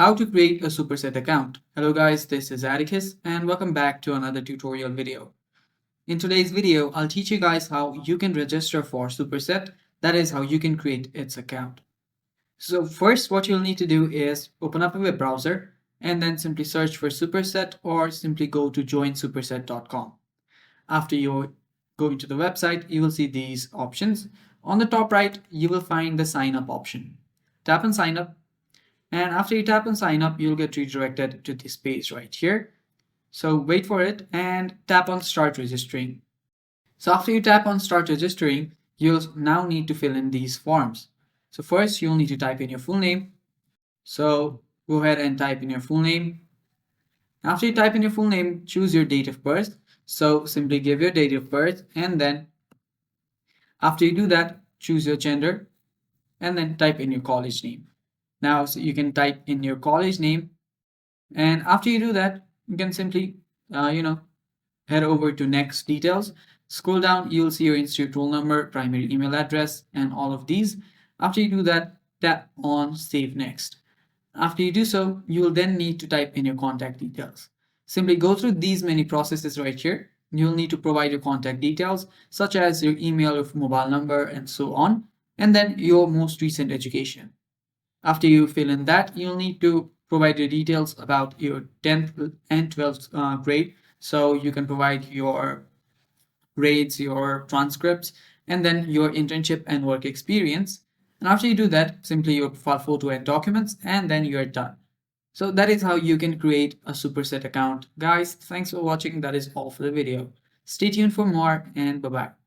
How to create a Superset account. Hello guys, this is Atticus and welcome back to another tutorial video. In today's video, I'll teach you guys how you can register for Superset, that is how you can create its account. So first what you'll need to do is open up a web browser and then simply search for Superset or simply go to joinsuperset.com. After you go into the website, you will see these options. On the top right, you will find the sign up option. Tap on sign up. And after you tap on sign up, you'll get redirected to this page right here. So wait for it and tap on start registering. So after you tap on start registering, you'll now need to fill in these forms. So first you'll need to type in your full name. So go ahead and type in your full name. After you type in your full name, choose your date of birth. So simply give your date of birth and then after you do that, choose your gender and then type in your college name. Now, so you can type in your college name, and after you do that, you can simply, head over to next details. Scroll down, you'll see your institute roll number, primary email address, and all of these. After you do that, tap on Save Next. After you do so, you will then need to type in your contact details. Simply go through these many processes right here. You'll need to provide your contact details, such as your email or mobile number, and so on, and then your most recent education. After you fill in that, you'll need to provide your details about your 10th and 12th grade. So you can provide your grades, your transcripts, and then your internship and work experience. And after you do that, simply your profile photo and documents, and then you're done. So that is how you can create a Superset account. Guys, thanks for watching. That is all for the video. Stay tuned for more, and bye-bye.